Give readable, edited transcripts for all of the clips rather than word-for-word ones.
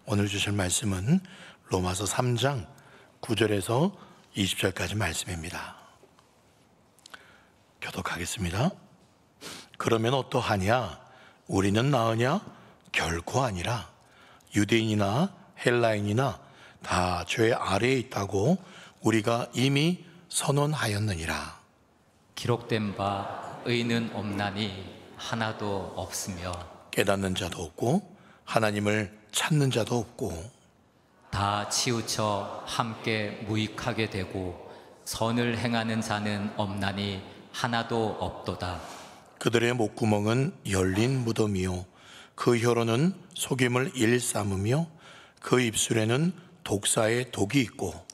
오늘 주실 말씀은 로마서 3장 9절에서 20절까지 말씀입니다. 교독하겠습니다. 그러면 어떠하냐? 우리는 나으냐? 결코 아니라. 유대인이나 헬라인이나 다 죄 아래에 있다고 우리가 이미 선언하였느니라. 기록된 바 의는 없나니 하나도 없으며 깨닫는 자도 없고 하나님을 찾는 자도 없고 다 치우쳐 함께 무익하게 되고 선을 행하는 자는 없나니 하나도 없도다. 그들의 목구멍은 열린 무덤이요 그 혀로는 속임을 일삼으며 그 입술에는 독사의 독이 있고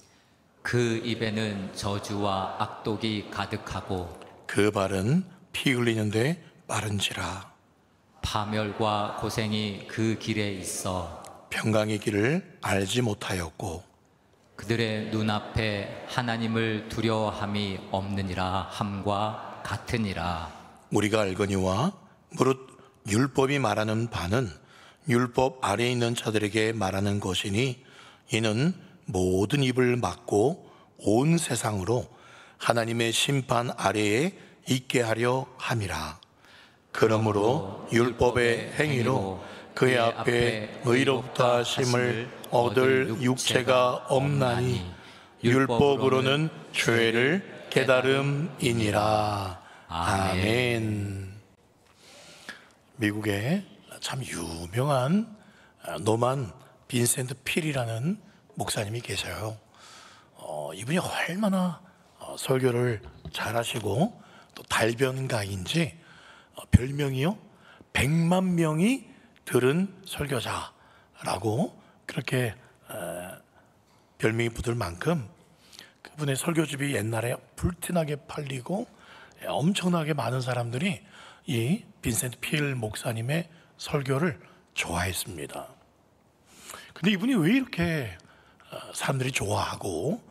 그 입에는 저주와 악독이 가득하고 그 발은 피 흘리는데 빠른지라. 파멸과 고생이 그 길에 있어 평강의 길을 알지 못하였고 그들의 눈앞에 하나님을 두려워함이 없느니라 함과 같으니라. 우리가 알거니와 무릇 율법이 말하는 바는 율법 아래에 있는 자들에게 말하는 것이니 이는 모든 입을 막고 온 세상으로 하나님의 심판 아래에 있게 하려 함이라. 그러므로 율법의 행위로 그의 앞에 의롭다 하심을 얻을 육체가 없나니 율법으로는 죄를 깨달음이니라. 아멘. 미국에 참 유명한 노만 빈센트 필이라는 목사님이 계셔요. 이분이 얼마나 설교를 잘하시고 또 달변가인지 별명이요 100만 명이 들은 설교자라고 그렇게 별명이 붙을 만큼 그분의 설교집이 옛날에 불티나게 팔리고 엄청나게 많은 사람들이 이 빈센트 필 목사님의 설교를 좋아했습니다. 근데 이분이 왜 이렇게 사람들이 좋아하고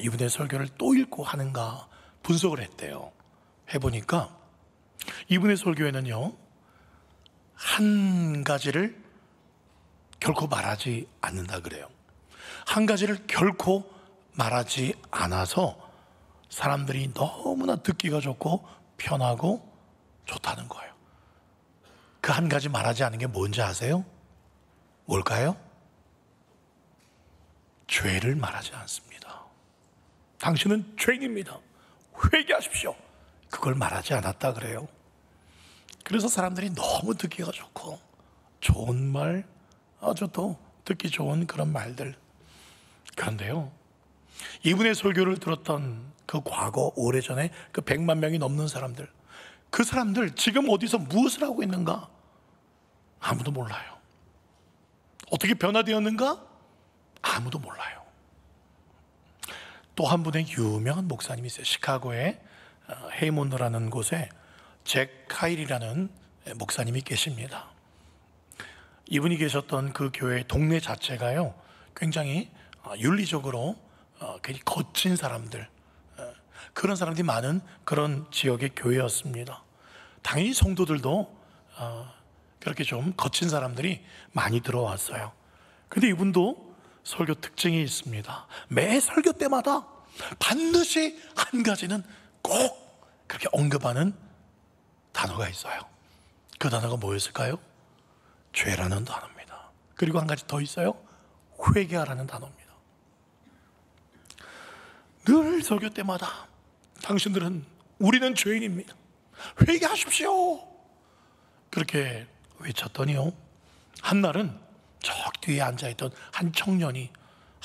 이분의 설교를 또 읽고 하는가 분석을 했대요. 해보니까 이분의 설교에는요 한 가지를 결코 말하지 않는다 그래요. 한 가지를 결코 말하지 않아서 사람들이 너무나 듣기가 좋고 편하고 좋다는 거예요. 그 한 가지 말하지 않은 게 뭔지 아세요? 뭘까요? 죄를 말하지 않습니다. 당신은 죄인입니다. 회개하십시오. 그걸 말하지 않았다 그래요. 그래서 사람들이 너무 듣기가 좋고 좋은 말, 아주 또 듣기 좋은 그런 말들. 그런데요, 이분의 설교를 들었던 그 과거 오래전에 그 100만 명이 넘는 사람들, 그 사람들 지금 어디서 무엇을 하고 있는가? 아무도 몰라요. 어떻게 변화되었는가? 아무도 몰라요. 또 한 분의 유명한 목사님이 있어요. 시카고의 헤이몬드라는 곳에 잭 카일이라는 목사님이 계십니다. 이분이 계셨던 그 교회 동네 자체가요 굉장히 윤리적으로 굉장히 거친 사람들, 그런 사람들이 많은 그런 지역의 교회였습니다. 당연히 성도들도 그렇게 좀 거친 사람들이 많이 들어왔어요. 근데 이분도 설교 특징이 있습니다. 매 설교 때마다 반드시 한 가지는 꼭 그렇게 언급하는 단어가 있어요. 그 단어가 뭐였을까요? 죄라는 단어입니다. 그리고 한 가지 더 있어요. 회개하라는 단어입니다. 늘 설교 때마다 당신들은 우리는 죄인입니다. 회개하십시오. 그렇게 외쳤더니요, 한날은 저 뒤에 앉아있던 한 청년이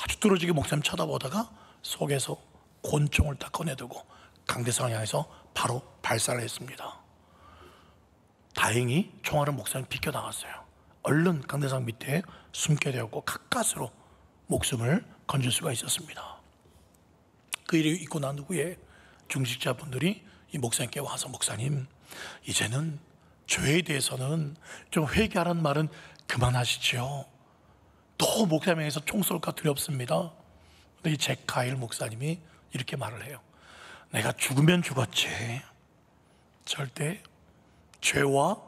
아주 뚫어지게 목사님 쳐다보다가 속에서 권총을 딱 꺼내들고 강대상을 향해서 바로 발사를 했습니다. 다행히 총알은 목사님 비껴나갔어요. 얼른 강대상 밑에 숨게 되었고 가까스로 목숨을 건질 수가 있었습니다. 그 일이 있고 난 후에 중직자분들이 이 목사님께 와서, 목사님, 이제는 죄에 대해서는 좀 회개하라는 말은 그만하시지요. 또 목사님에게서 총 쏠까 두렵습니다. 근데 이 잭 카일 목사님이 이렇게 말을 해요. 내가 죽으면 죽었지, 절대 죄와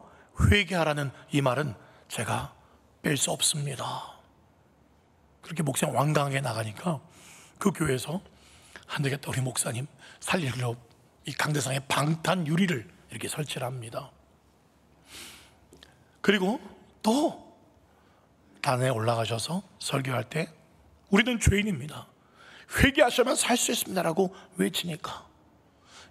회개하라는 이 말은 제가 뺄 수 없습니다. 그렇게 목사님 완강하게 나가니까 그 교회에서 안 되겠다, 우리 목사님 살리려고 이 강대상에 방탄 유리를 이렇게 설치를 합니다. 그리고 또 단에 올라가셔서 설교할 때 우리는 죄인입니다, 회개하셔야만 살 수 있습니다라고 외치니까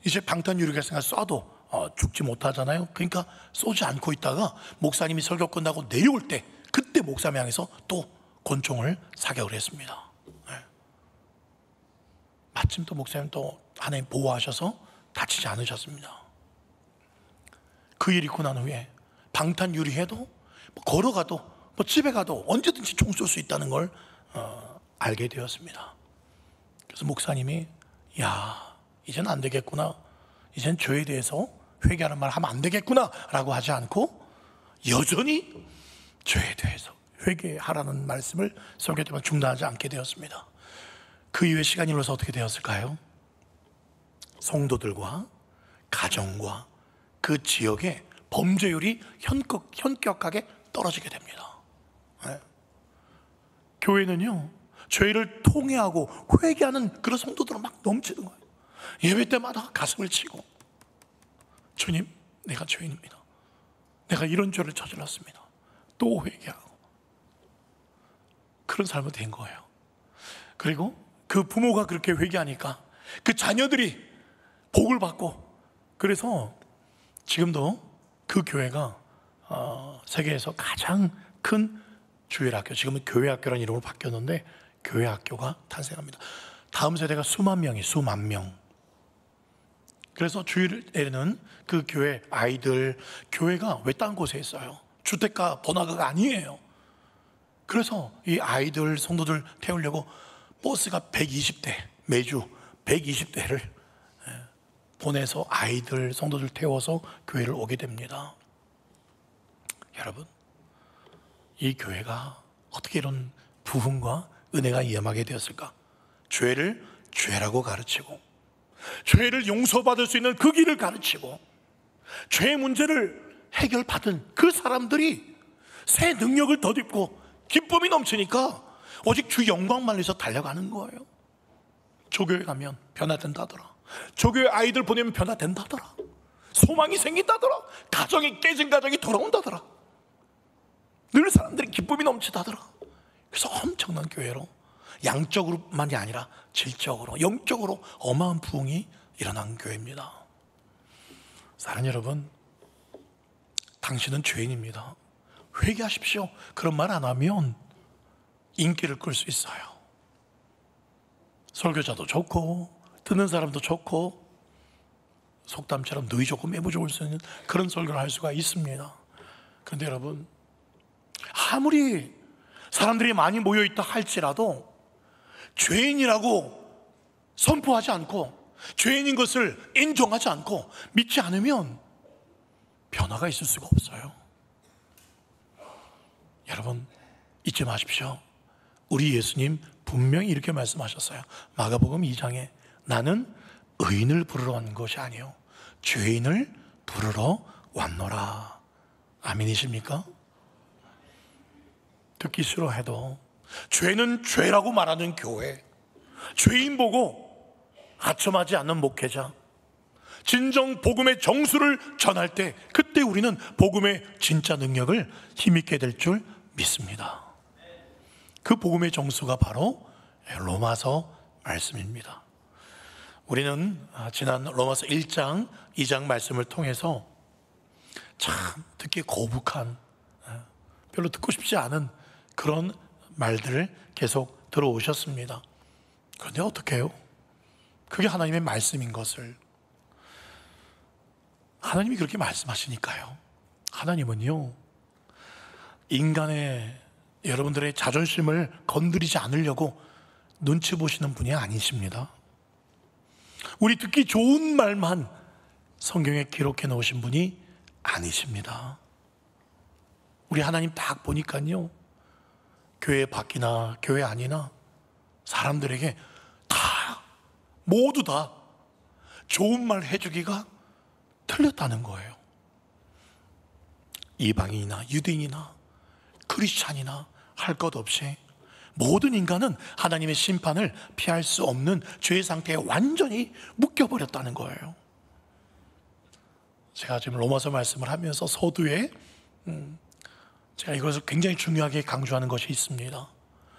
이제 방탄 유리가 쏴도 죽지 못하잖아요. 그러니까 쏘지 않고 있다가 목사님이 설교 끝나고 내려올 때 그때 목사님 향해서 또 권총을 사격을 했습니다. 네. 마침 또 목사님 또 하나님 보호하셔서 다치지 않으셨습니다. 그 일 있고 난 후에 방탄 유리해도 걸어가도 집에 가도 언제든지 총 쏠 수 있다는 걸 알게 되었습니다. 그래서 목사님이 야, 이젠 안 되겠구나, 이젠 죄에 대해서 회개하는 말 하면 안 되겠구나 라고 하지 않고 여전히 죄에 대해서 회개하라는 말씀을 설교 때마다 중단하지 않게 되었습니다. 그 이후에 시간이 흘러서 어떻게 되었을까요? 성도들과 가정과 그 지역의 범죄율이 현격하게 떨어지게 됩니다. 네. 교회는요, 죄를 통회하고 회개하는 그런 성도들로 막 넘치는 거예요. 예배 때마다 가슴을 치고 주님, 내가 죄인입니다, 내가 이런 죄를 저질렀습니다, 또 회개하고 그런 삶이 된 거예요. 그리고 그 부모가 그렇게 회개하니까 그 자녀들이 복을 받고, 그래서 지금도 그 교회가 세계에서 가장 큰 주일학교, 지금은 교회학교라는 이름으로 바뀌었는데 교회학교가 탄생합니다. 다음 세대가 수만 명. 그래서 주일에는 그 교회 아이들, 교회가 외딴 곳에 있어요. 주택가 번화가가 아니에요. 그래서 이 아이들 성도들 태우려고 버스가 120대, 매주 120대를 보내서 아이들 성도들 태워서 교회를 오게 됩니다. 여러분, 이 교회가 어떻게 이런 부흥과 은혜가 임하게 되었을까? 죄를 죄라고 가르치고, 죄를 용서받을 수 있는 그 길을 가르치고, 죄의 문제를 해결받은 그 사람들이 새 능력을 덧입고 기쁨이 넘치니까 오직 주 영광만 위해서 달려가는 거예요. 조교회 가면 변화된다더라, 조교회 아이들 보내면 변화된다더라, 소망이 생긴다더라, 가정이 깨진 가정이 돌아온다더라, 늘 사람들이 기쁨이 넘치다더라. 그래서 엄청난 교회로 양적으로만이 아니라 질적으로, 영적으로 어마어마한 부흥이 일어난 교회입니다. 사랑하는 여러분, 당신은 죄인입니다, 회개하십시오, 그런 말 안 하면 인기를 끌 수 있어요. 설교자도 좋고 듣는 사람도 좋고 속담처럼 너희 좋고 매부 좋을 수 있는 그런 설교를 할 수가 있습니다. 그런데 여러분, 아무리 사람들이 많이 모여있다 할지라도 죄인이라고 선포하지 않고 죄인인 것을 인정하지 않고 믿지 않으면 변화가 있을 수가 없어요. 여러분, 잊지 마십시오. 우리 예수님 분명히 이렇게 말씀하셨어요. 마가복음 2장에 나는 의인을 부르러 온 것이 아니요 죄인을 부르러 왔노라. 아멘이십니까? 듣기 싫어해도 죄는 죄라고 말하는 교회, 죄인 보고 아첨하지 않는 목회자, 진정 복음의 정수를 전할 때 그때 우리는 복음의 진짜 능력을 힘있게 될 줄 믿습니다. 그 복음의 정수가 바로 로마서 말씀입니다. 우리는 지난 로마서 1장, 2장 말씀을 통해서 참 듣기 거북한, 별로 듣고 싶지 않은 그런 말들을 계속 들어오셨습니다. 그런데 어떻게 해요? 그게 하나님의 말씀인 것을, 하나님이 그렇게 말씀하시니까요. 하나님은요, 인간의, 여러분들의 자존심을 건드리지 않으려고 눈치 보시는 분이 아니십니다. 우리 듣기 좋은 말만 성경에 기록해 놓으신 분이 아니십니다. 우리 하나님 딱 보니까요, 교회 밖이나 교회 안이나 사람들에게 다, 모두 다 좋은 말 해주기가 틀렸다는 거예요. 이방인이나 유대인이나 크리스찬이나 할 것 없이 모든 인간은 하나님의 심판을 피할 수 없는 죄의 상태에 완전히 묶여버렸다는 거예요. 제가 지금 로마서 말씀을 하면서 서두에 제가 이것을 굉장히 중요하게 강조하는 것이 있습니다.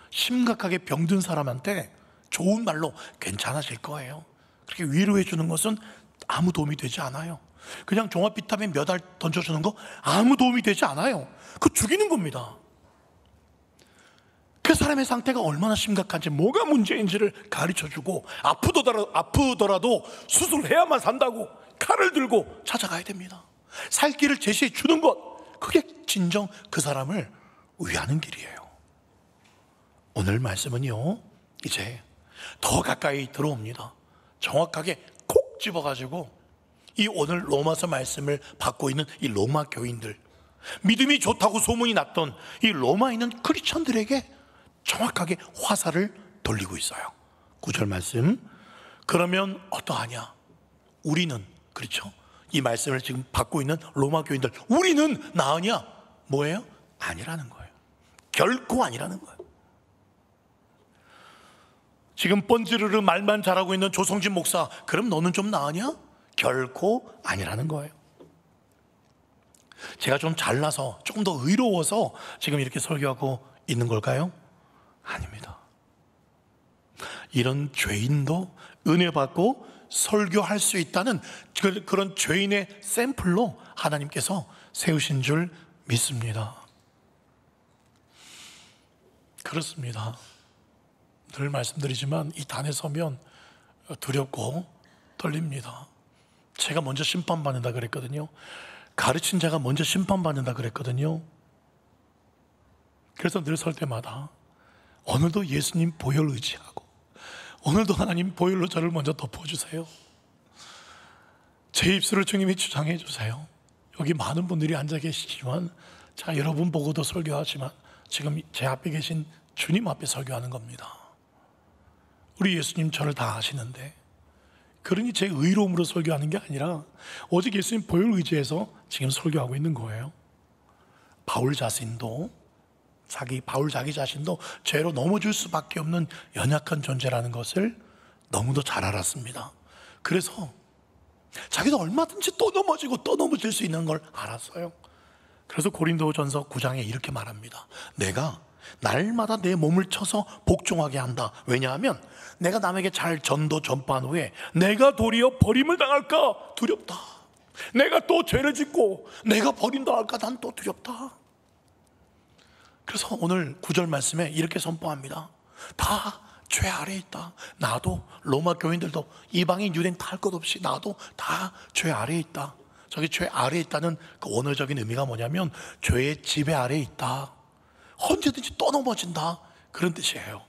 심각하게 병든 사람한테 좋은 말로 괜찮아질 거예요. 그렇게 위로해 주는 것은 아무 도움이 되지 않아요. 그냥 종합 비타민 몇 알 던져주는 거 아무 도움이 되지 않아요. 그거 죽이는 겁니다. 그 사람의 상태가 얼마나 심각한지, 뭐가 문제인지를 가르쳐주고, 아프더라도 수술해야만 산다고 칼을 들고 찾아가야 됩니다. 살 길을 제시해 주는 것, 그게 진정 그 사람을 위하는 길이에요. 오늘 말씀은요, 이제 더 가까이 들어옵니다. 정확하게 콕 집어가지고 이 오늘 로마서 말씀을 받고 있는 이 로마 교인들, 믿음이 좋다고 소문이 났던 이 로마에 있는 크리스천들에게 정확하게 화살을 돌리고 있어요. 9절 말씀, 그러면 어떠하냐? 우리는, 그렇죠? 이 말씀을 지금 받고 있는 로마 교인들, 우리는 나으냐? 뭐예요? 아니라는 거예요. 결코 아니라는 거예요. 지금 번지르르 말만 잘하고 있는 조성진 목사, 그럼 너는 좀 나으냐? 결코 아니라는 거예요. 제가 좀 잘나서, 조금 더 의로워서 지금 이렇게 설교하고 있는 걸까요? 아닙니다. 이런 죄인도 은혜 받고 설교할 수 있다는 그런 죄인의 샘플로 하나님께서 세우신 줄 믿습니다. 그렇습니다. 늘 말씀드리지만 이 단에 서면 두렵고 떨립니다. 제가 먼저 심판받는다 그랬거든요. 가르친 자가 먼저 심판받는다 그랬거든요. 그래서 늘 설 때마다 오늘도 예수님 보혈 의지하고, 오늘도 하나님 보혈로 저를 먼저 덮어주세요. 제 입술을 주님이 주장해 주세요. 여기 많은 분들이 앉아 계시지만, 자, 여러분 보고도 설교하지만 지금 제 앞에 계신 주님 앞에 설교하는 겁니다. 우리 예수님 저를 다 아시는데, 그러니 제 의로움으로 설교하는 게 아니라 오직 예수님 보혈 의지해서 지금 설교하고 있는 거예요. 바울 자기 자신도 죄로 넘어질 수밖에 없는 연약한 존재라는 것을 너무도 잘 알았습니다. 그래서 자기도 얼마든지 또 넘어질 수 있는 걸 알았어요. 그래서 고린도전서 9장에 이렇게 말합니다. 내가 날마다 내 몸을 쳐서 복종하게 한다. 왜냐하면 내가 남에게 잘 전파한 후에 내가 도리어 버림을 당할까 두렵다. 내가 또 죄를 짓고 내가 버림당할까 난 또 두렵다. 그래서 오늘 9절 말씀에 이렇게 선포합니다. 다 죄 아래에 있다. 나도, 로마 교인들도, 이방인 유대인 다 할 것 없이 나도 다 죄 아래에 있다. 저기 죄 아래에 있다는 그 원어적인 의미가 뭐냐면 죄의 지배 아래에 있다. 언제든지 또 넘어진다, 그런 뜻이에요.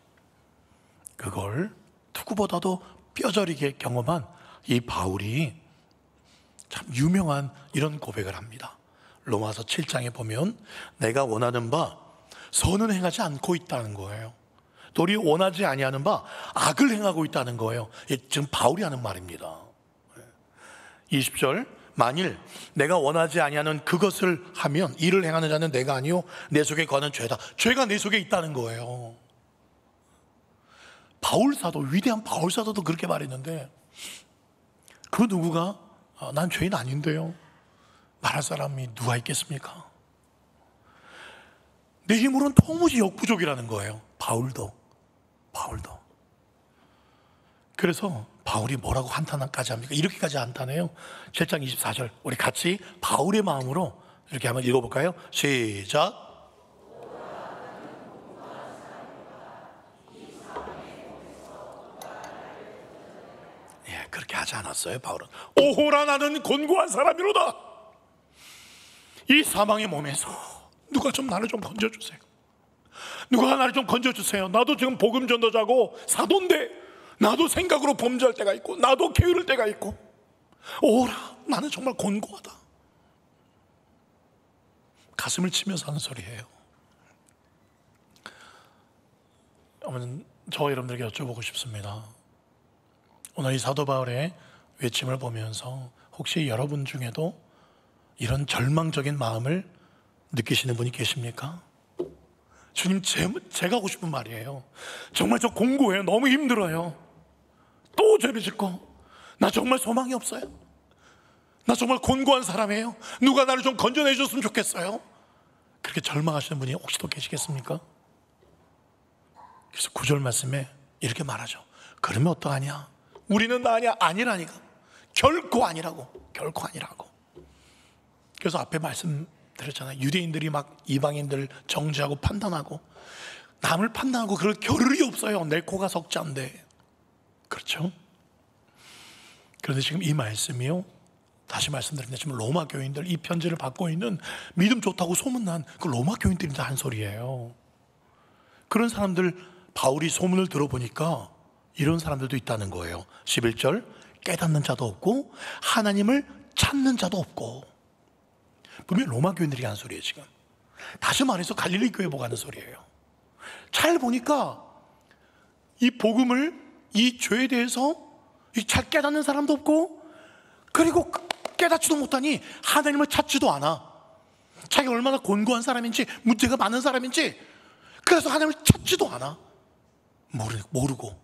그걸 누구보다도 뼈저리게 경험한 이 바울이 참 유명한 이런 고백을 합니다. 로마서 7장에 보면 내가 원하는 바 선은 행하지 않고 있다는 거예요. 도리어 원하지 아니하는 바 악을 행하고 있다는 거예요. 지금 바울이 하는 말입니다. 20절, 만일 내가 원하지 아니하는 그것을 하면 이를 행하는 자는 내가 아니요 내 속에 거하는 죄다. 죄가 내 속에 있다는 거예요. 바울사도, 위대한 바울사도도 그렇게 말했는데, 그 누구가 난 죄인 아닌데요 말할 사람이 누가 있겠습니까? 내 힘으로는 도무지 역부족이라는 거예요. 바울도. 그래서 바울이 뭐라고 한탄까지 합니까? 이렇게까지 한탄해요. 7장 24절, 우리 같이 바울의 마음으로 이렇게 한번 읽어볼까요? 시작. 예, 그렇게 하지 않았어요. 바울은 오호라 나는 곤고한 사람이로다. 이 사망의 몸에서 누가 좀 나를 좀 건져주세요. 누가 나를 좀 건져주세요. 나도 지금 복음 전도자고 사도인데 나도 생각으로 범죄할 때가 있고 나도 게으를 때가 있고, 오라 나는 정말 곤고하다. 가슴을 치면서 하는 소리예요. 저 여러분들에게 여쭤보고 싶습니다. 오늘 이 사도 바울의 외침을 보면서 혹시 여러분 중에도 이런 절망적인 마음을 느끼시는 분이 계십니까? 주님, 제가 하고 싶은 말이에요. 정말 저 공고해요. 너무 힘들어요. 또 죄를 짓고 나 정말 소망이 없어요. 나 정말 곤고한 사람이에요. 누가 나를 좀 건져내 줬으면 좋겠어요. 그렇게 절망하시는 분이 혹시 또 계시겠습니까? 그래서 9절 말씀에 이렇게 말하죠. 그러면 어떡하냐? 우리는 나 아니야. 아니라니까. 결코 아니라고. 결코 아니라고. 그래서 앞에 말씀드렸잖아요. 유대인들이 막 이방인들 정죄하고 판단하고 남을 판단하고 그럴 겨를이 없어요. 내 코가 석자인데. 그렇죠? 그런데 지금 이 말씀이요, 다시 말씀드립니다. 지금 로마 교인들, 이 편지를 받고 있는 믿음 좋다고 소문난 그 로마 교인들이 한 소리예요. 그런 사람들, 바울이 소문을 들어보니까 이런 사람들도 있다는 거예요. 11절, 깨닫는 자도 없고 하나님을 찾는 자도 없고. 분명히 로마 교인들이 한 소리예요. 지금 다시 말해서 갈릴리 교회 보고 하는 소리예요. 잘 보니까 이 복음을, 이 죄에 대해서 잘 깨닫는 사람도 없고, 그리고 깨닫지도 못하니 하나님을 찾지도 않아. 자기가 얼마나 곤고한 사람인지, 문제가 많은 사람인지, 그래서 하나님을 찾지도 않아. 모르고.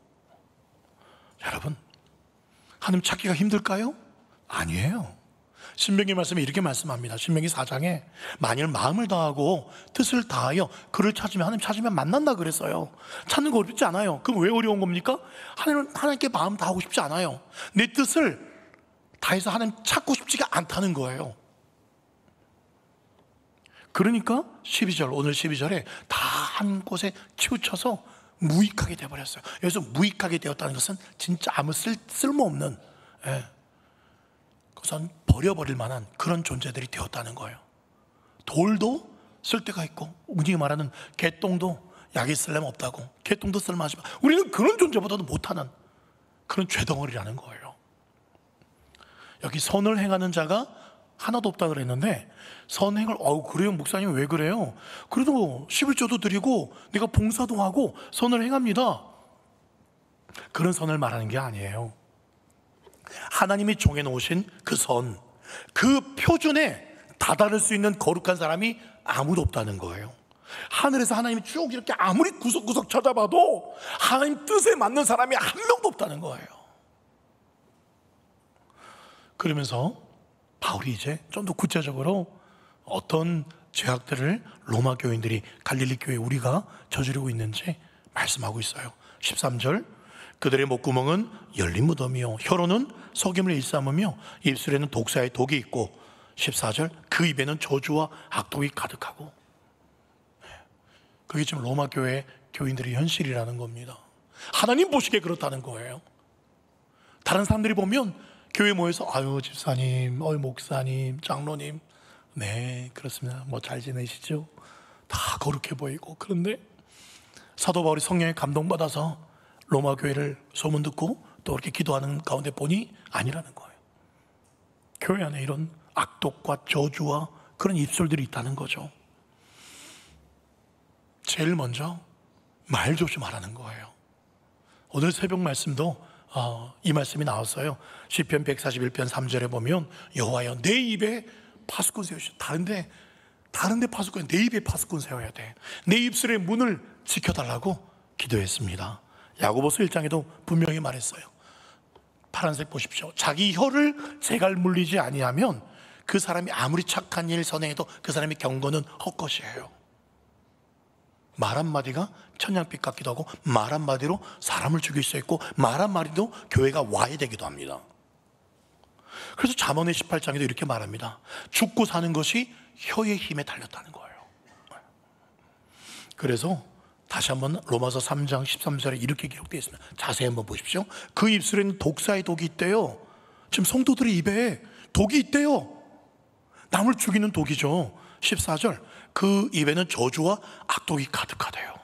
여러분, 하나님 찾기가 힘들까요? 아니에요. 신명기 말씀에 이렇게 말씀합니다. 신명기 4장에 만일 마음을 다하고 뜻을 다하여 그를 찾으면, 하나님 찾으면 만난다 그랬어요. 찾는 거 어렵지 않아요. 그럼 왜 어려운 겁니까? 하나님께 마음 다하고 싶지 않아요. 내 뜻을 다해서 하나님 찾고 싶지가 않다는 거예요. 그러니까 12절, 오늘 12절에 다 한 곳에 치우쳐서 무익하게 되어버렸어요. 여기서 무익하게 되었다는 것은 진짜 아무 쓸모없는, 그것은 버려버릴 만한 그런 존재들이 되었다는 거예요. 돌도 쓸데가 있고, 우리가 말하는 개똥도 약이 쓸려면 없다고, 개똥도 쓸만하지만 우리는 그런 존재보다도 못하는 그런 죄덩어리라는 거예요. 여기 선을 행하는 자가 하나도 없다 그랬는데, 선행을, 그래요 목사님 왜 그래요? 그래도 11조도 드리고 내가 봉사도 하고 선을 행합니다. 그런 선을 말하는 게 아니에요. 하나님이 정해놓으신 그 선, 그 표준에 다다를 수 있는 거룩한 사람이 아무도 없다는 거예요. 하늘에서 하나님이 쭉 이렇게 아무리 구석구석 찾아봐도 하나님 뜻에 맞는 사람이 한 명도 없다는 거예요. 그러면서 바울이 이제 좀 더 구체적으로 어떤 죄악들을 로마 교인들이, 갈릴리 교회 우리가 저지르고 있는지 말씀하고 있어요. 13절, 그들의 목구멍은 열린 무덤이요 혀로는 속임을 일삼으며 입술에는 독사의 독이 있고, 14절, 그 입에는 저주와 악독이 가득하고. 그게 지금 로마 교회 교인들의 현실이라는 겁니다. 하나님 보시기에 그렇다는 거예요. 다른 사람들이 보면 교회 모여서 아유 집사님, 목사님, 장로님, 네 그렇습니다, 뭐 잘 지내시죠? 다 거룩해 보이고. 그런데 사도 바울이 성령에 감동받아서 로마 교회를 소문 듣고 또 이렇게 기도하는 가운데 보니 아니라는 거예요. 교회 안에 이런 악독과 저주와 그런 입술들이 있다는 거죠. 제일 먼저 말 조심하라는 거예요. 오늘 새벽 말씀도 이 말씀이 나왔어요. 시편 141편 3절에 보면 여호와여 내 입에 파수꾼 세우시오. 다른데 파수꾼, 내 입에 파수꾼 세워야 돼. 내 입술의 문을 지켜달라고 기도했습니다. 야고보서 1장에도 분명히 말했어요. 파란색 보십시오. 자기 혀를 재갈 물리지 아니하면 그 사람이 아무리 착한 일 선행해도 그 사람의 경건은 헛것이에요. 말 한마디가 천냥빛 같기도 하고, 말 한마디로 사람을 죽일 수 있고, 말 한마디도 교회가 와해되기도 합니다. 그래서 잠언의 18장에도 이렇게 말합니다. 죽고 사는 것이 혀의 힘에 달렸다는 거예요. 그래서 다시 한번 로마서 3장 13절에 이렇게 기록되어 있습니다. 자세히 한번 보십시오. 그 입술에는 독사의 독이 있대요. 지금 성도들의 입에 독이 있대요. 남을 죽이는 독이죠. 14절, 그 입에는 저주와 악독이 가득하대요.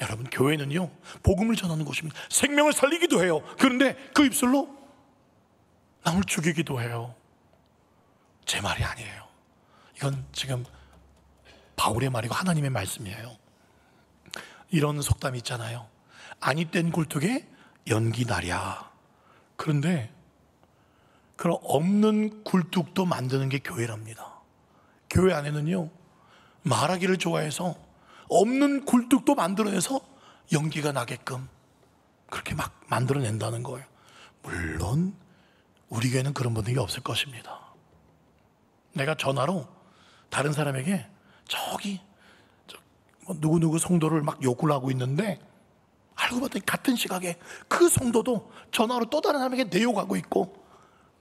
여러분, 교회는요 복음을 전하는 곳입니다. 생명을 살리기도 해요. 그런데 그 입술로 남을 죽이기도 해요. 제 말이 아니에요. 이건 지금 바울의 말이고 하나님의 말씀이에요. 이런 속담이 있잖아요. 아니 뗀 굴뚝에 연기 나랴. 그런데 그런 없는 굴뚝도 만드는 게 교회랍니다. 교회 안에는요 말하기를 좋아해서 없는 굴뚝도 만들어내서 연기가 나게끔 그렇게 막 만들어낸다는 거예요. 물론 우리 교회는 그런 분들이 없을 것입니다. 내가 전화로 다른 사람에게 저기 누구누구 성도를 막 욕을 하고 있는데 알고 봤더니 같은 시각에 그 성도도 전화로 또 다른 사람에게 내욕하고 있고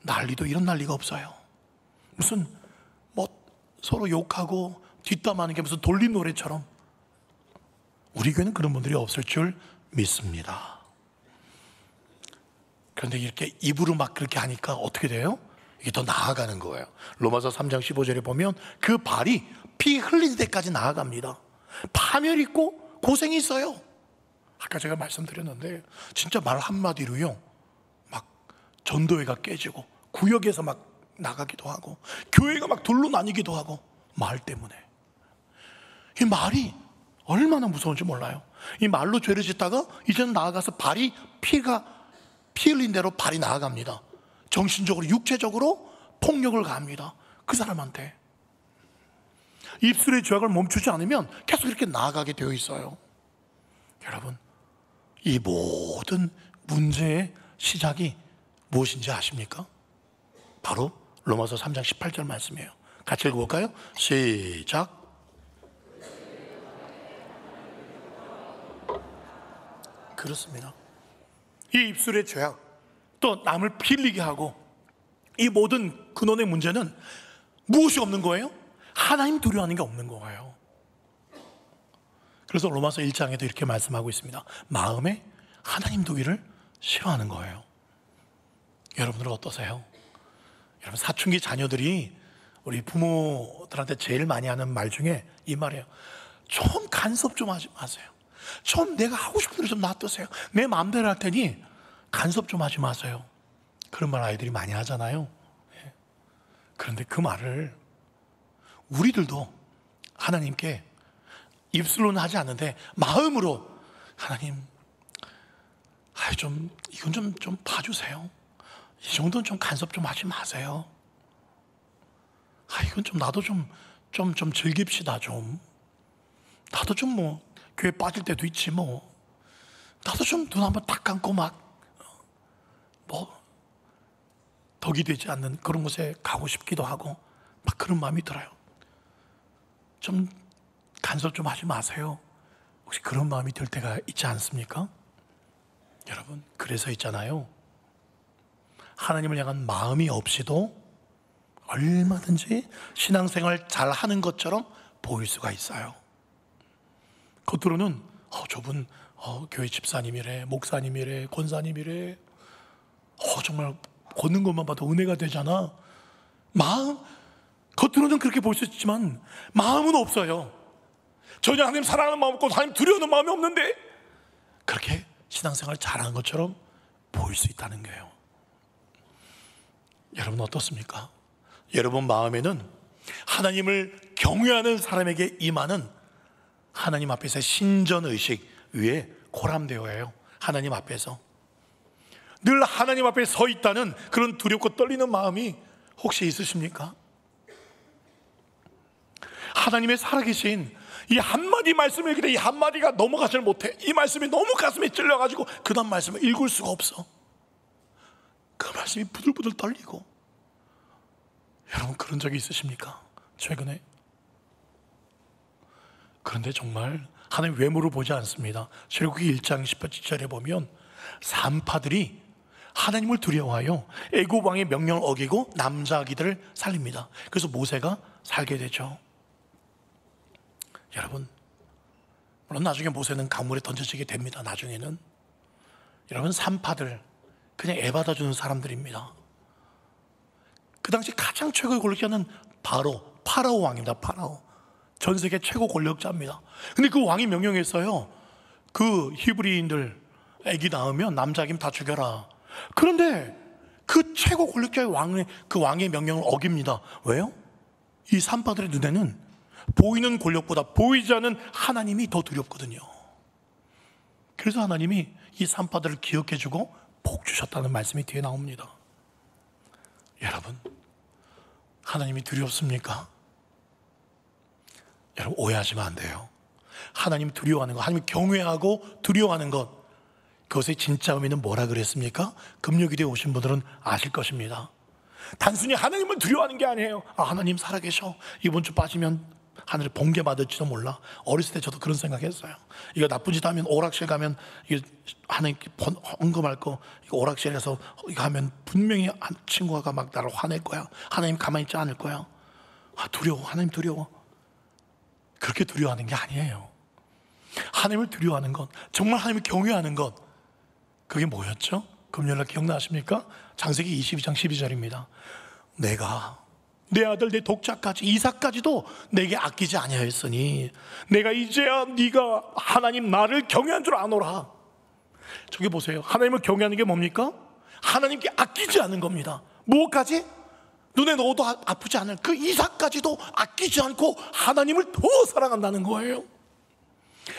난리도 이런 난리가 없어요. 무슨 뭐 서로 욕하고 뒷담하는 게 무슨 돌림 노래처럼 우리 교회는 그런 분들이 없을 줄 믿습니다. 그런데 이렇게 입으로 막 그렇게 하니까 어떻게 돼요? 이게 더 나아가는 거예요. 로마서 3장 15절에 보면 그 발이 피 흘릴 때까지 나아갑니다. 파멸 있고 고생이 있어요. 아까 제가 말씀드렸는데 진짜 말 한마디로요 막 전도회가 깨지고 구역에서 막 나가기도 하고 교회가 막 둘로 나뉘기도 하고 말 때문에. 이 말이 얼마나 무서운지 몰라요. 이 말로 죄를 짓다가 이제는 나아가서 발이 피 흘린 대로 발이 나아갑니다. 정신적으로 육체적으로 폭력을 가합니다. 그 사람한테. 입술의 죄악을 멈추지 않으면 계속 이렇게 나아가게 되어 있어요. 여러분, 이 모든 문제의 시작이 무엇인지 아십니까? 바로 로마서 3장 18절 말씀이에요. 같이 읽어볼까요? 시작. 그렇습니다. 이 입술의 죄악, 또 남을 빌리게 하고 이 모든 근원의 문제는 무엇이 없는 거예요? 하나님 두려워하는 게 없는 거예요. 그래서 로마서 1장에도 이렇게 말씀하고 있습니다. 마음에 하나님 두기를 싫어하는 거예요. 여러분들은 어떠세요? 여러분 사춘기 자녀들이 우리 부모들한테 제일 많이 하는 말 중에 이 말이에요. 좀 간섭 좀 하지 마세요. 좀 내가 하고 싶은 대로 좀 놔두세요. 내 마음대로 할 테니 간섭 좀 하지 마세요. 그런 말 아이들이 많이 하잖아요. 그런데 그 말을 우리들도 하나님께 입술로는 하지 않는데 마음으로 하나님, 이건 좀 봐주세요. 이 정도는 좀 간섭 좀 하지 마세요. 이건 좀 나도 좀 즐깁시다 좀. 나도 좀 뭐 교회 빠질 때도 있지 뭐. 나도 좀 눈 한번 딱 감고 덕이 되지 않는 그런 곳에 가고 싶기도 하고 막 그런 마음이 들어요. 좀 간섭 좀 하지 마세요. 혹시 그런 마음이 들 때가 있지 않습니까? 여러분, 그래서 있잖아요. 하나님을 향한 마음이 없이도 얼마든지 신앙생활 잘 하는 것처럼 보일 수가 있어요. 겉으로는 저분 교회 집사님이래, 목사님이래, 권사님이래, 정말 걷는 것만 봐도 은혜가 되잖아. 겉으로는 그렇게 볼 수 있지만 마음은 없어요. 전혀 하나님 사랑하는 마음 없고 하나님 두려워하는 마음이 없는데 그렇게 신앙생활 잘하는 것처럼 보일 수 있다는 거예요. 여러분 어떻습니까? 여러분 마음에는 하나님을 경외하는 사람에게 임하는 하나님 앞에서의 신전의식 위에 고람되어요. 하나님 앞에서 늘 하나님 앞에 서 있다는 그런 두렵고 떨리는 마음이 혹시 있으십니까? 하나님의 살아계신 이 한마디 말씀을 읽는데 이 한마디가 넘어가질 못해. 이 말씀이 너무 가슴에 찔려가지고 그 다음 말씀을 읽을 수가 없어. 그 말씀이 부들부들 떨리고. 여러분 그런 적이 있으십니까? 최근에? 그런데 정말 하나님 외모를 보지 않습니다. 출애굽기 1장 17절에 보면 산파들이 하나님을 두려워하여 애굽 왕의 명령을 어기고 남자 아기들을 살립니다. 그래서 모세가 살게 되죠. 여러분, 물론 나중에 모세는 강물에 던져지게 됩니다. 나중에는. 여러분, 산파들 그냥 애받아주는 사람들입니다. 그 당시 가장 최고의 권력자는 파라오 왕입니다. 파라오, 전 세계 최고 권력자입니다. 근데 그 왕이 명령했어요. 그 히브리인들 애기 낳으면 남자 아기면 다 죽여라. 그런데 그 최고 권력자의 왕의 명령을 어깁니다. 왜요? 이 산파들의 눈에는 보이는 권력보다 보이지 않는 하나님이 더 두렵거든요. 그래서 하나님이 이 산파들을 기억해주고 복 주셨다는 말씀이 뒤에 나옵니다. 여러분, 하나님이 두렵습니까? 여러분 오해하시면 안 돼요. 하나님 두려워하는 것, 하나님 경외하고 두려워하는 것, 그것의 진짜 의미는 뭐라 그랬습니까? 금요기도에 오신 분들은 아실 것입니다. 단순히 하나님을 두려워하는 게 아니에요. 하나님 살아계셔, 이번 주 빠지면 하늘에 번개 맞을지도 몰라. 어렸을 때 저도 그런 생각했어요. 이거 나쁜 짓 하면 오락실 가면 이거 하나님께 헌금할 거, 이거 오락실에서 이거 하면 분명히 한 친구가 막 나를 화낼 거야. 하나님 가만히 있지 않을 거야. 두려워, 하나님 두려워. 그렇게 두려워하는 게 아니에요. 하나님을 두려워하는 것, 정말 하나님을 경외하는 것, 그게 뭐였죠? 금요일날 기억나십니까? 창세기 22장 12절입니다. 내가 내 아들 내 독자까지 이삭까지도 내게 아끼지 아니하였으니 내가 이제야 네가 하나님 나를 경외한 줄 아노라. 저기 보세요. 하나님을 경외하는 게 뭡니까? 하나님께 아끼지 않는 겁니다. 무엇까지? 눈에 넣어도 아프지 않을 그 이삭까지도 아끼지 않고 하나님을 더 사랑한다는 거예요.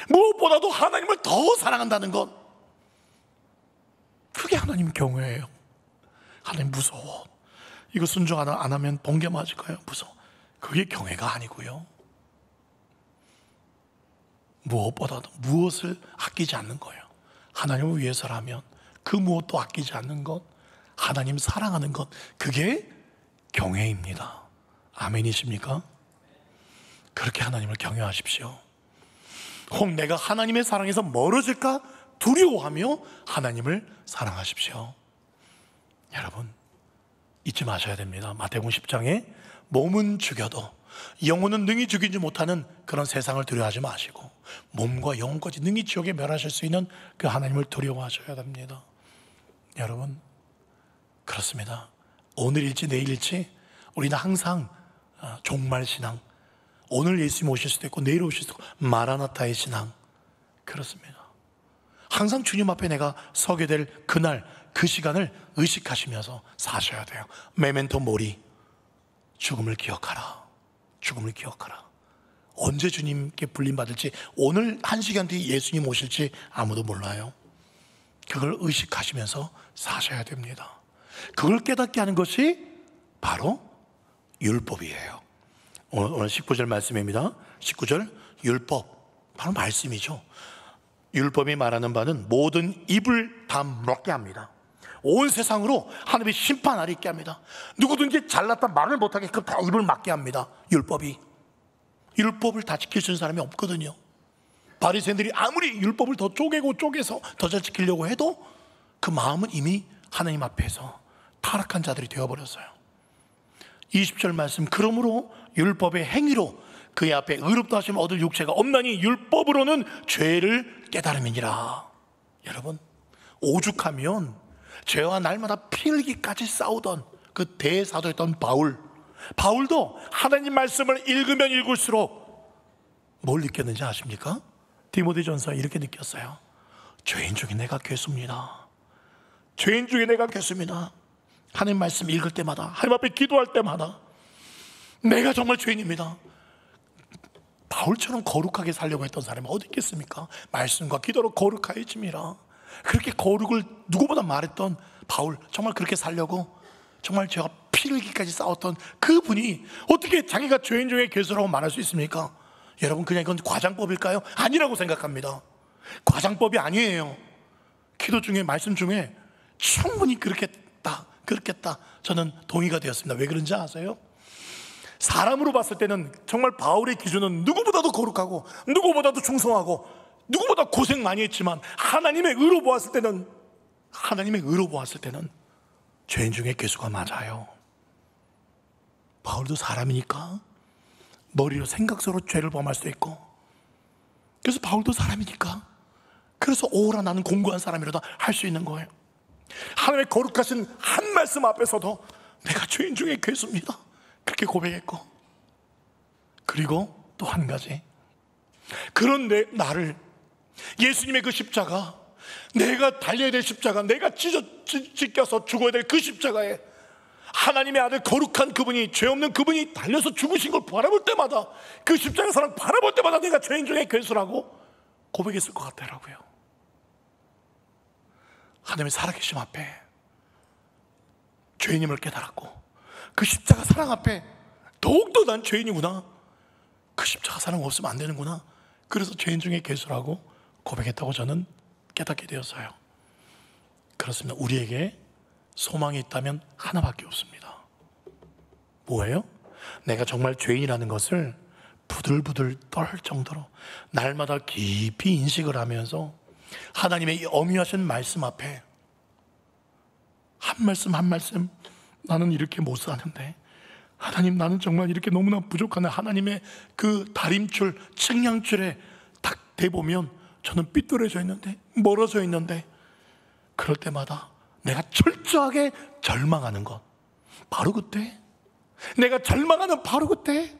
무엇보다도 하나님을 더 사랑한다는 것, 그게 하나님 경외예요. 하나님 무서워, 이거 순종 안 하면 번개 맞을 거예요, 무서워. 그게 경외가 아니고요. 무엇보다도 무엇을 아끼지 않는 거예요. 하나님을 위해서라면 그 무엇도 아끼지 않는 것, 하나님 사랑하는 것, 그게 경외입니다. 아멘이십니까? 그렇게 하나님을 경외하십시오. 혹 내가 하나님의 사랑에서 멀어질까 두려워하며 하나님을 사랑하십시오. 여러분, 잊지 마셔야 됩니다. 마태복음 10장에 몸은 죽여도 영혼은 능히 죽이지 못하는 그런 세상을 두려워하지 마시고 몸과 영혼까지 능히 지옥에 멸하실 수 있는 그 하나님을 두려워하셔야 됩니다. 여러분, 그렇습니다. 오늘일지 내일일지 우리는 항상 종말신앙, 오늘 예수님 오실 수도 있고 내일 오실 수도 있고 마라나타의 신앙, 그렇습니다. 항상 주님 앞에 내가 서게 될 그날, 그 시간을 의식하시면서 사셔야 돼요. 메멘토 모리, 죽음을 기억하라. 죽음을 기억하라. 언제 주님께 불림받을지, 오늘 한 시간 뒤에 예수님 오실지 아무도 몰라요. 그걸 의식하시면서 사셔야 됩니다. 그걸 깨닫게 하는 것이 바로 율법이에요. 오늘 19절 말씀입니다. 19절, 율법, 바로 말씀이죠. 율법이 말하는 바는 모든 입을 다 먹게 합니다. 온 세상으로 하나님의 심판 아래 있게 합니다. 누구든지 잘났다 말을 못하게끔 다 입을 막게 합니다. 율법을 다 지킬 수 있는 사람이 없거든요. 바리새인들이 아무리 율법을 더 쪼개서 더 잘 지키려고 해도 그 마음은 이미 하나님 앞에서 타락한 자들이 되어버렸어요. 20절 말씀, 그러므로 율법의 행위로 그의 앞에 의롭다 하심 얻을 육체가 없나니 율법으로는 죄를 깨달음이니라. 여러분, 오죽하면 죄와 날마다 피 흘기까지 싸우던 그 대사도였던 바울도 하나님 말씀을 읽으면 읽을수록 뭘 느꼈는지 아십니까? 디모데전서 이렇게 느꼈어요. 죄인 중에 내가 괴수입니다. 죄인 중에 내가 괴수입니다. 하나님 말씀 읽을 때마다, 하나님 앞에 기도할 때마다 내가 정말 죄인입니다. 바울처럼 거룩하게 살려고 했던 사람이 어디 있겠습니까? 말씀과 기도로 거룩하여짐이라. 그렇게 거룩을 누구보다 말했던 바울, 정말 그렇게 살려고 정말 제가 피 흘기까지 싸웠던 그분이 어떻게 자기가 죄인 중에 괴수라고 말할 수 있습니까? 여러분, 그냥 이건 과장법일까요? 아니라고 생각합니다. 과장법이 아니에요. 기도 중에, 말씀 중에 충분히 그렇겠다 저는 동의가 되었습니다. 왜 그런지 아세요? 사람으로 봤을 때는 정말 바울의 기준은 누구보다도 거룩하고 누구보다도 충성하고 누구보다 고생 많이 했지만 하나님의 의로 보았을 때는 죄인 중에 괴수가 맞아요. 바울도 사람이니까 머리로 생각으로 죄를 범할 수도 있고, 그래서 바울도 사람이니까, 그래서 오라 나는 공고한 사람이라도 할 수 있는 거예요. 하나님의 거룩하신 한 말씀 앞에서도 내가 죄인 중에 괴수입니다, 그렇게 고백했고, 그리고 또 한 가지, 그런 나를 예수님의 그 십자가, 내가 달려야 될 십자가, 내가 찢겨서 죽어야 될 그 십자가에 하나님의 아들 거룩한 그분이, 죄 없는 그분이 달려서 죽으신 걸 바라볼 때마다, 그 십자가 사랑 바라볼 때마다 내가 죄인 중에 괴수라고 고백했을 것 같더라고요. 하나님의 살아계심 앞에 죄인임을 깨달았고, 그 십자가 사랑 앞에 더욱더 난 죄인이구나, 그 십자가 사랑 없으면 안 되는구나, 그래서 죄인 중에 괴수라고 고백했다고 저는 깨닫게 되었어요. 그렇습니다. 우리에게 소망이 있다면 하나밖에 없습니다. 뭐예요? 내가 정말 죄인이라는 것을 부들부들 떨 정도로 날마다 깊이 인식을 하면서 하나님의 이 엄유하신 말씀 앞에 한 말씀 한 말씀, 나는 이렇게 못 사는데 하나님, 나는 정말 이렇게 너무나 부족하네. 하나님의 그 다림줄, 측량줄에 딱 대보면 저는 삐뚤어져 있는데, 멀어져 있는데, 그럴 때마다 내가 철저하게 절망하는 것, 바로 그때, 내가 절망하는 바로 그때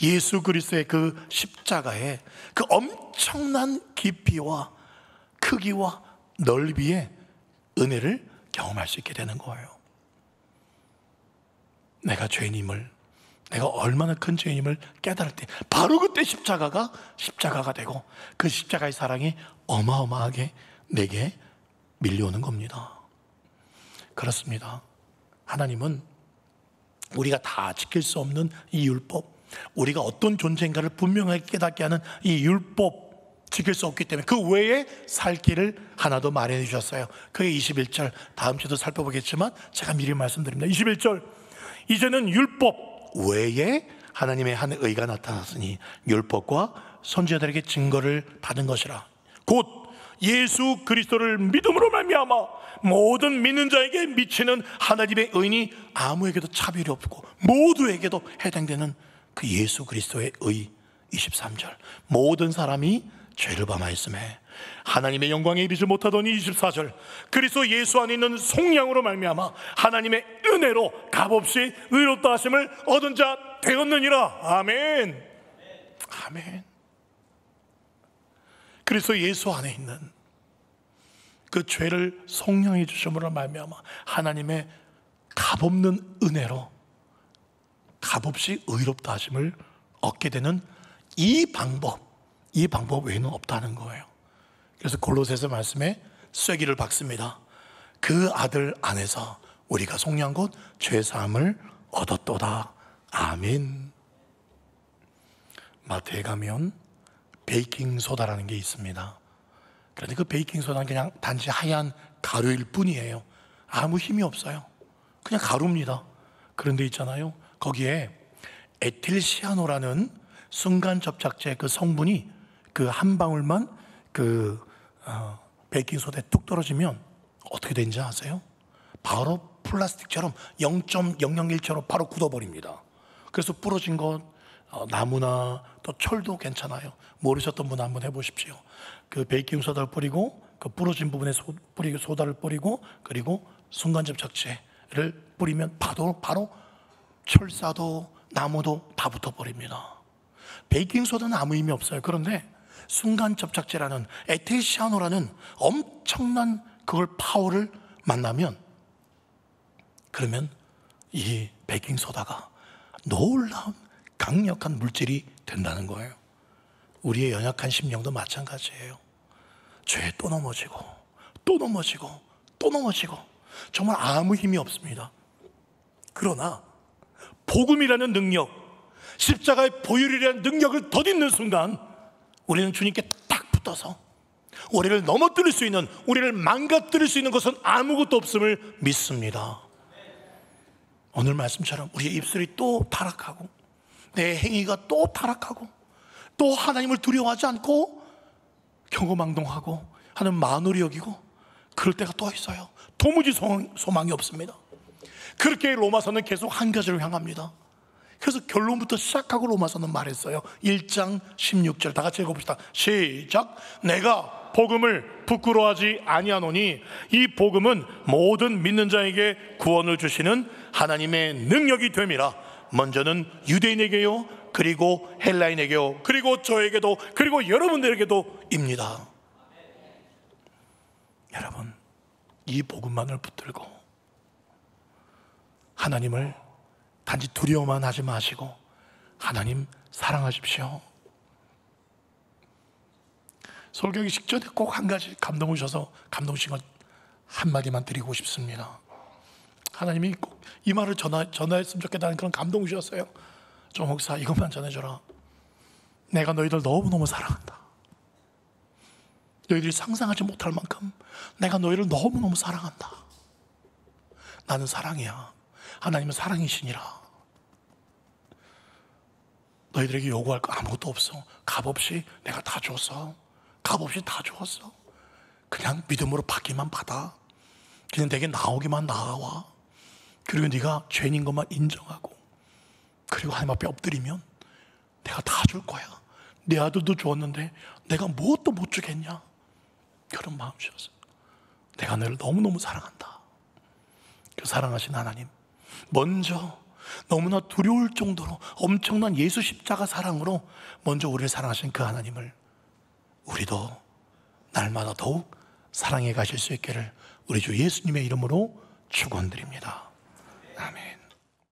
예수 그리스도의 그 십자가의 그 엄청난 깊이와 크기와 넓이의 은혜를 경험할 수 있게 되는 거예요. 내가 죄인임을, 내가 얼마나 큰 죄인임을 깨달을 때 바로 그때 십자가가 되고 그 십자가의 사랑이 어마어마하게 내게 밀려오는 겁니다. 그렇습니다. 하나님은 우리가 다 지킬 수 없는 이 율법, 우리가 어떤 존재인가를 분명하게 깨닫게 하는 이 율법 지킬 수 없기 때문에 그 외에 살 길을 하나 더 마련해 주셨어요. 그게 21절, 다음 주도 살펴보겠지만 제가 미리 말씀드립니다. 21절, 이제는 율법 외에 하나님의 한 의가 나타났으니 율법과 선지자들에게 증거를 받은 것이라. 곧 예수 그리스도를 믿음으로 말미암아 모든 믿는 자에게 미치는 하나님의 의인이 아무에게도 차별이 없고 모두에게도 해당되는 그 예수 그리스도의 의. 23절, 모든 사람이 죄를 범하였음에 하나님의 영광에 이르지 못하더니. 24절, 그리스도 예수 안에 있는 속량으로 말미암아 하나님의 은혜로 값없이 의롭다 하심을 얻은 자 되었느니라. 아멘. 아멘. 그리스도 예수 안에 있는 그 죄를 속량해 주심으로 말미암아 하나님의 값없는 은혜로 값없이 의롭다 하심을 얻게 되는 이 방법 외에는 없다는 거예요. 그래서 골로새서 말씀에 쐐기를 박습니다. 그 아들 안에서 우리가 속량 곧 죄사함을 얻었도다. 아멘. 마트에 가면 베이킹소다라는 게 있습니다. 그런데 그 베이킹소다는 그냥 단지 하얀 가루일 뿐이에요. 아무 힘이 없어요. 그냥 가루입니다. 그런데 있잖아요, 거기에 에틸시아노라는 순간 접착제 그 성분이 그 한 방울만 그 베이킹소다에 뚝 떨어지면 어떻게 되는지 아세요? 바로 플라스틱처럼 0.001초로 바로 굳어버립니다. 그래서 부러진 것, 나무나 또 철도 괜찮아요. 모르셨던 분 한번 해보십시오. 그 베이킹소다를 뿌리고 그 부러진 부분에 소다를 뿌리고 그리고 순간 접착제를 뿌리면 바로 철사도 나무도 다 붙어버립니다. 베이킹소다는 아무 의미 없어요. 그런데 순간 접착제라는 에틸시아노라는 엄청난 그걸 파워를 만나면, 그러면 이 베이킹소다가 놀라운 강력한 물질이 된다는 거예요. 우리의 연약한 심령도 마찬가지예요. 죄에 또 넘어지고 또 넘어지고 또 넘어지고 정말 아무 힘이 없습니다. 그러나 복음이라는 능력, 십자가의 보혈이라는 능력을 덧입는 순간 우리는 주님께 딱 붙어서 우리를 넘어뜨릴 수 있는, 우리를 망가뜨릴 수 있는 것은 아무것도 없음을 믿습니다. 오늘 말씀처럼 우리의 입술이 또 타락하고 내 행위가 또 타락하고 또 하나님을 두려워하지 않고 경고망동하고 하는 만홀히 여기고 그럴 때가 또 있어요. 도무지 소망이 없습니다. 그렇게 로마서는 계속 한 가지를 향합니다. 그래서 결론부터 시작하고 로마서는 말했어요. 1장 16절 다 같이 읽어봅시다. 시작. 내가 복음을 부끄러워하지 아니하노니 이 복음은 모든 믿는 자에게 구원을 주시는 하나님의 능력이 됨이라. 먼저는 유대인에게요, 그리고 헬라인에게요, 그리고 저에게도, 그리고 여러분들에게도 입니다. 여러분, 이 복음만을 붙들고 하나님을 단지 두려워만 하지 마시고 하나님 사랑하십시오. 설교하기 직전에 꼭 한 가지 감동 오셔서 감동신 것 한마디만 드리고 싶습니다. 하나님이 꼭 이 말을 전화했으면 좋겠다는 그런 감동 주셨어요. 좀 목사 이것만 전해줘라. 내가 너희들 너무너무 사랑한다. 너희들이 상상하지 못할 만큼 내가 너희를 너무너무 사랑한다. 나는 사랑이야. 하나님은 사랑이시니라. 너희들에게 요구할 거 아무것도 없어. 값없이 내가 다 줬어. 값없이 다 주었어. 그냥 믿음으로 받기만 받아. 그냥 내게 나오기만 나와. 그리고 네가 죄인인 것만 인정하고, 그리고 하나님 앞에 엎드리면 내가 다 줄 거야. 내 아들도 주었는데 내가 무엇도 못 주겠냐. 그런 마음 주셨어. 내가 너를 너무너무 사랑한다. 그 사랑하신 하나님, 먼저 너무나 두려울 정도로 엄청난 예수 십자가 사랑으로 먼저 우리를 사랑하신 그 하나님을 우리도 날마다 더욱 사랑해 가실 수 있기를 우리 주 예수님의 이름으로 축원드립니다. 아멘.